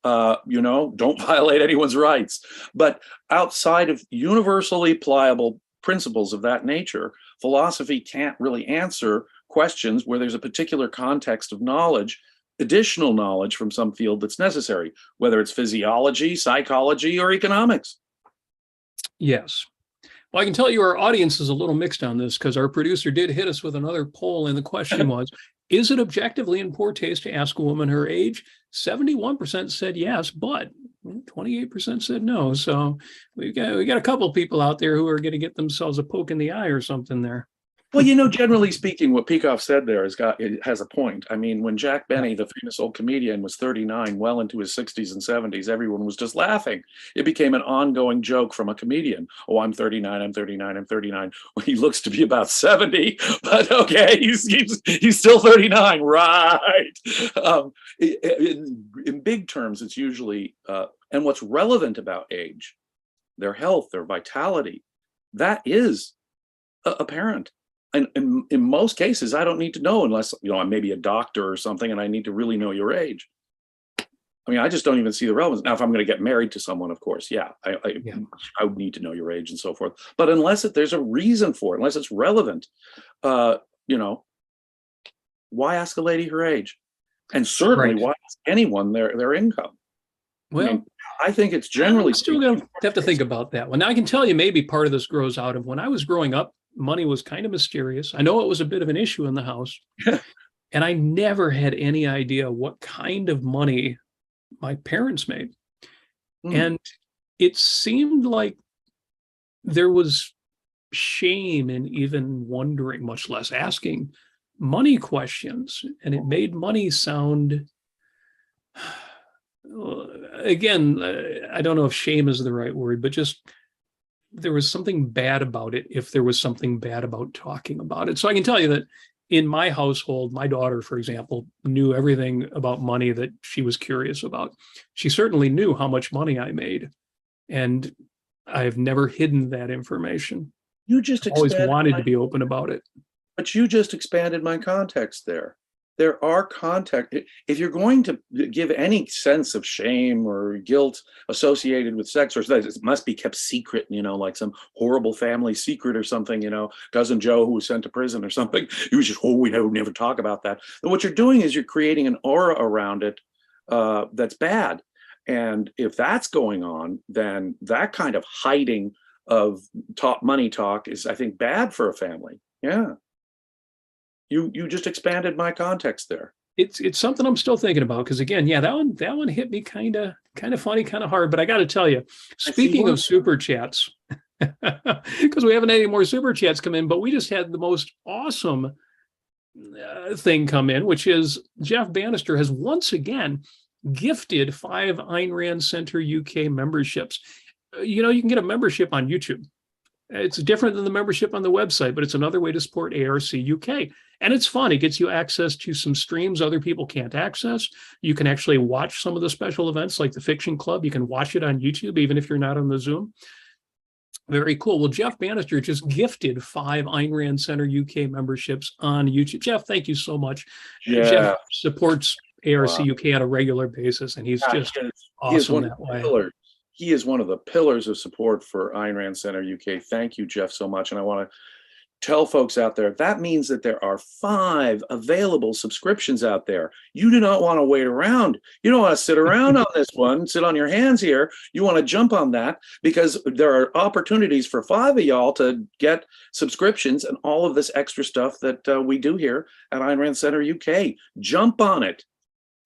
don't violate anyone's rights. But outside of universally pliable principles of that nature, philosophy can't really answer questions where there's a particular context of knowledge, additional knowledge from some field that's necessary, whether it's physiology, psychology, or economics. Yes. Well, I can tell you our audience is a little mixed on this because our producer did hit us with another poll, and the question was, is it objectively in poor taste to ask a woman her age? 71% said yes, but 28% said no. So we got a couple of people out there who are going to get themselves a poke in the eye or something there. Well, you know, generally speaking, what Peikoff said there it has a point. I mean, when Jack Benny, the famous old comedian, was 39, well into his 60s and 70s, everyone was just laughing. It became an ongoing joke from a comedian. Oh, I'm 39, I'm 39, I'm 39. Well, he looks to be about 70, but okay, he's still 39, right? In big terms, it's usually, and what's relevant about age, their health, their vitality, that is apparent. And in most cases, I don't need to know unless, you know, I'm maybe a doctor or something and I need to really know your age. I mean, I just don't even see the relevance. Now, if I'm going to get married to someone, of course, yeah, I would need to know your age and so forth. But unless there's a reason for it, unless it's relevant, you know, why ask a lady her age? And certainly, why ask anyone their income? Well, I mean, I think it's generally still going to have to think about that one. Now, I can tell you maybe part of this grows out of when I was growing up, money was kind of mysterious. I know it was a bit of an issue in the house. And I never had any idea what kind of money my parents made. And it seemed like there was shame in even wondering, much less asking money questions. And it made money sound, again, I don't know if shame is the right word, but just there was something bad about it if there was something bad about talking about it. So I can tell you that in my household, my daughter, for example, knew everything about money that she was curious about. She certainly knew how much money I made. And I've never hidden that information. You just always wanted to be open about it. But you just expanded my context there. There are context. If you're going to give any sense of shame or guilt associated with sex, or it must be kept secret, you know, like some horrible family secret or something, you know, cousin Joe who was sent to prison or something. He was just, oh, we would never talk about that. And what you're doing is you're creating an aura around it that's bad. And if that's going on, then that kind of hiding of money talk is, I think, bad for a family. Yeah. You just expanded my context there. It's something I'm still thinking about because again, yeah, that one hit me kind of funny, kind of hard. But I got to tell you, speaking of super chats, because we haven't had any more super chats come in, but we just had the most awesome thing come in, which is Jeff Bannister has once again gifted 5 Ayn Rand Center UK memberships. You know, you can get a membership on YouTube. It's different than the membership on the website, but it's another way to support ARC UK. And it's fun. It gets you access to some streams other people can't access. You can actually watch some of the special events like the Fiction Club. You can watch it on YouTube, even if you're not on the Zoom. Very cool. Well, Jeff Bannister just gifted 5 Ayn Rand Center UK memberships on YouTube. Jeff, thank you so much. Yeah. Jeff supports ARC UK on a regular basis, and he's just awesome that way. He is one of the pillars of support for Ayn Rand Center UK. Thank you, Jeff, so much. And I want to tell folks out there, that means that there are 5 available subscriptions out there. You do not want to wait around. You don't want to sit around on this one, sit on your hands here. You want to jump on that because there are opportunities for 5 of y'all to get subscriptions and all of this extra stuff that we do here at Ayn Rand Center UK. Jump on it.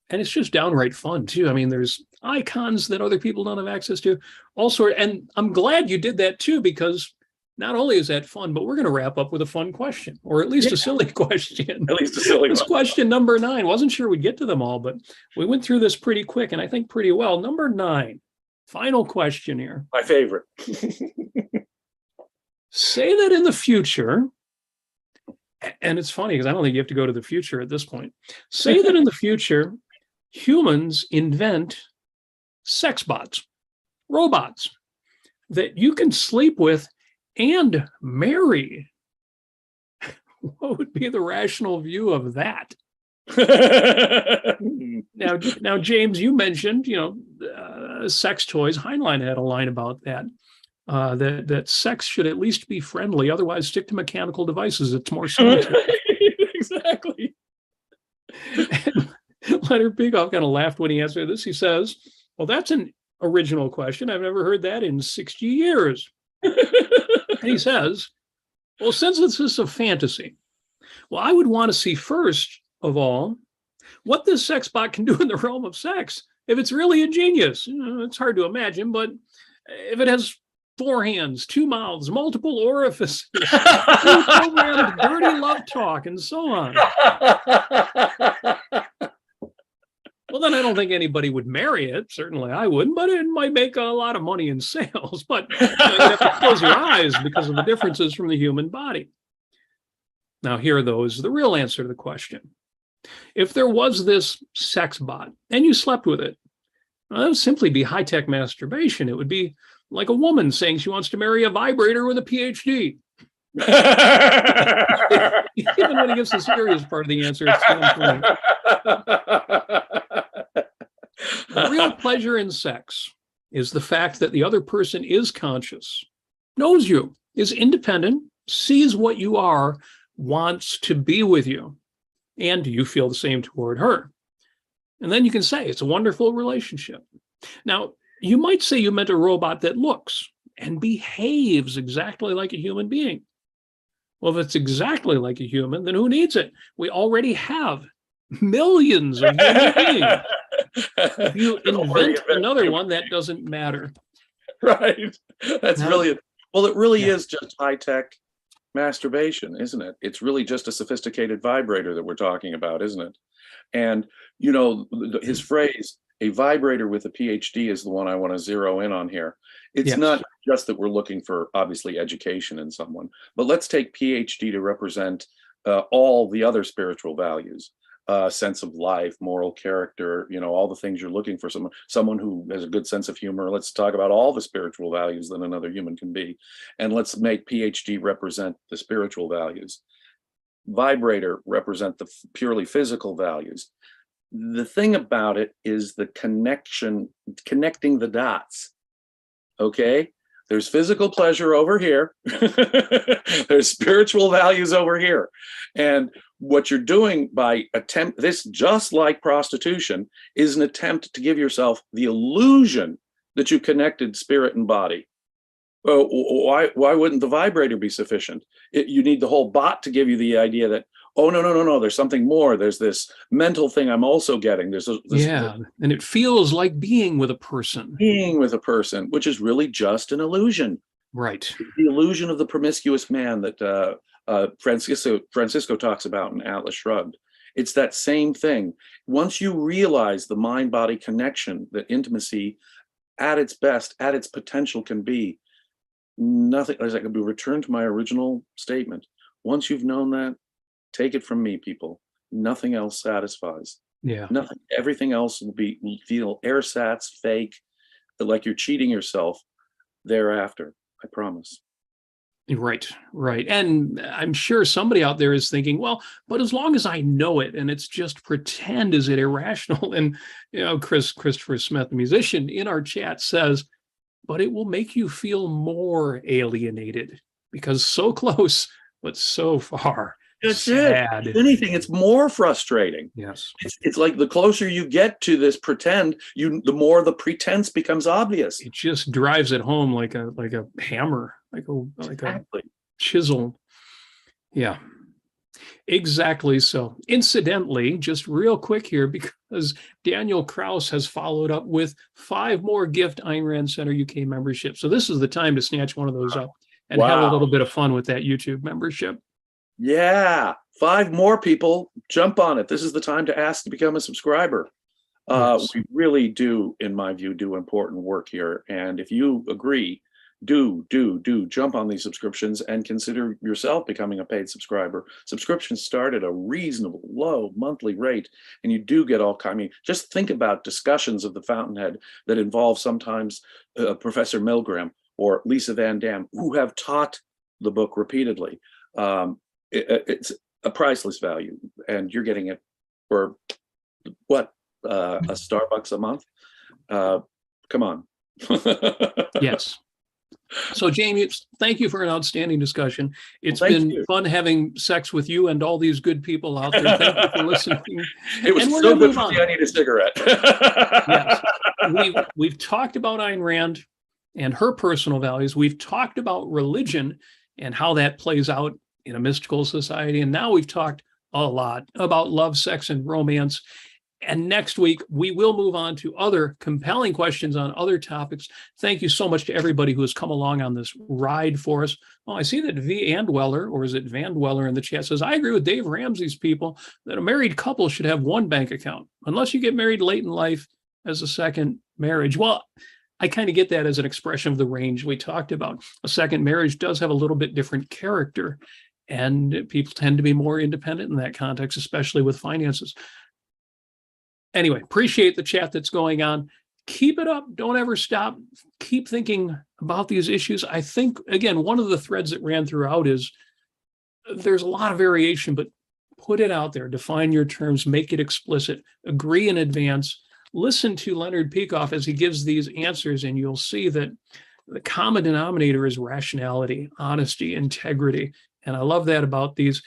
And it's just downright fun, too. I mean, there's icons that other people don't have access to. Also, and I'm glad you did that, too, because not only is that fun, but we're going to wrap up with a fun question, or at least a silly question. At least a silly This one. question number 9. Wasn't sure we'd get to them all, but we went through this pretty quick, and I think pretty well. Number 9, final question here. My favorite. Say that in the future, and it's funny because I don't think you have to go to the future at this point. Say that in the future, humans invent sex bots, robots that you can sleep with and marry. What would be the rational view of that? Now, James, you mentioned, sex toys. Heinlein had a line about that. That sex should at least be friendly. Otherwise, stick to mechanical devices. It's more solitary. Exactly. Leonard Peikoff kind of laughed when he answered this. He says, well, that's an original question. I've never heard that in 60 years. And he says, well, since this is a fantasy, well, I would want to see first of all what this sex bot can do in the realm of sex. If it's really a genius, it's hard to imagine, but if it has 4 hands, 2 mouths, multiple orifices, pre-programmed dirty love talk, and so on. Well, then I don't think anybody would marry it. Certainly I wouldn't, but it might make a lot of money in sales. But you'd have to close your eyes because of the differences from the human body. Now, here, though, is the real answer to the question. If there was this sex bot and you slept with it, well, that would simply be high-tech masturbation. It would be like a woman saying she wants to marry a vibrator with a PhD. Even when he gets the serious part of the answer, it's still funny. The real pleasure in sex is the fact that the other person is conscious, knows you, is independent, sees what you are, wants to be with you, and you feel the same toward her. And then you can say it's a wonderful relationship. Now, you might say you meant a robot that looks and behaves exactly like a human being. Well, if it's exactly like a human, then who needs it? We already have millions of human beings. If you invent another one, that doesn't matter. Right. That's brilliant. Well, it really is just high-tech masturbation, isn't it? It's really just a sophisticated vibrator that we're talking about, isn't it? And, you know, his phrase, a vibrator with a PhD, is the one I want to zero in on here. It's not just that we're looking for, obviously, education in someone, but let's take PhD to represent all the other spiritual values, sense of life, moral character, you know, all the things you're looking for, someone who has a good sense of humor. Let's talk about all the spiritual values that another human can be. And let's make PhD represent the spiritual values. Vibrator represent the purely physical values. The thing about it is the connecting the dots. Okay, there's physical pleasure over here. There's spiritual values over here. And what you're doing by this, just like prostitution, is an attempt to give yourself the illusion that you connected spirit and body. Well, why wouldn't the vibrator be sufficient? You need the whole bot to give you the idea that, oh, no, there's something more. There's this mental thing I'm also getting. And it feels like being with a person. Being with a person, which is really just an illusion. Right. The illusion of the promiscuous man that Francisco talks about in Atlas Shrugged. It's that same thing. Once you realize the mind-body connection, that intimacy at its best, at its potential can be, nothing, as I could be returned to my original statement. Once you've known that, take it from me, people. Nothing else satisfies. Yeah. Nothing. Everything else will feel ersatz, fake, like you're cheating yourself thereafter. I promise. Right. And I'm sure somebody out there is thinking, well, but as long as I know it and it's just pretend, is it irrational? And, you know, Christopher Smith, the musician in our chat, says, but it will make you feel more alienated because so close, but so far. That's sad. If anything, it's more frustrating. Yes. It's like the closer you get to this pretend, the more the pretense becomes obvious. It just drives it home like a hammer, like a chisel. Yeah. Exactly. So incidentally, just real quick here, because Daniel Krause has followed up with 5 more gift Ayn Rand Center UK membership. So this is the time to snatch one of those up and have a little bit of fun with that YouTube membership. Yeah. 5 more people, jump on it. This is the time to ask to become a subscriber. Yes. We really do, in my view, do important work here. And if you agree, do jump on these subscriptions and consider yourself becoming a paid subscriber. Subscriptions start at a reasonable low monthly rate, and you do get all kinds. I mean, just think about discussions of the Fountainhead that involve sometimes Professor Milgram or Lisa Van Dam, who have taught the book repeatedly. It's a priceless value, and you're getting it for what, a Starbucks a month? Come on. Yes. So, Jamie, thank you for an outstanding discussion. It's been fun having sex with you and all these good people out there. Thank you for listening. It was so good for me, I need a cigarette. Yes. We've talked about Ayn Rand and her personal values. We've talked about religion and how that plays out in a mystical society. And now we've talked a lot about love, sex, and romance. And next week, we will move on to other compelling questions on other topics. Thank you so much to everybody who has come along on this ride for us. Oh, I see that V. Andweller, or is it Vandweller in the chat, says, I agree with Dave Ramsey's people that a married couple should have one bank account, unless you get married late in life as a second marriage. Well, I kind of get that as an expression of the range we talked about. A second marriage does have a little bit different character, and people tend to be more independent in that context, especially with finances. Anyway, appreciate the chat that's going on. Keep it up. Don't ever stop. Keep thinking about these issues. I think, again, one of the threads that ran throughout is there's a lot of variation, but put it out there. Define your terms. Make it explicit. Agree in advance. Listen to Leonard Peikoff as he gives these answers, and you'll see that the common denominator is rationality, honesty, integrity. And I love that about these.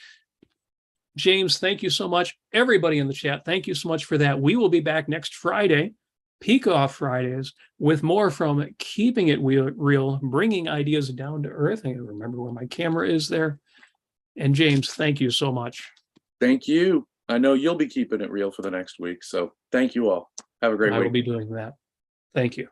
James, thank you so much. Everybody in the chat, thank you so much for that. We will be back next Friday, Peikoff Fridays, with more from Keeping It Real, bringing ideas down to earth. I gotta remember where my camera is there. And James, thank you so much. Thank you. I know you'll be keeping it real for the next week. So thank you all. Have a great week. I will be doing that. Thank you.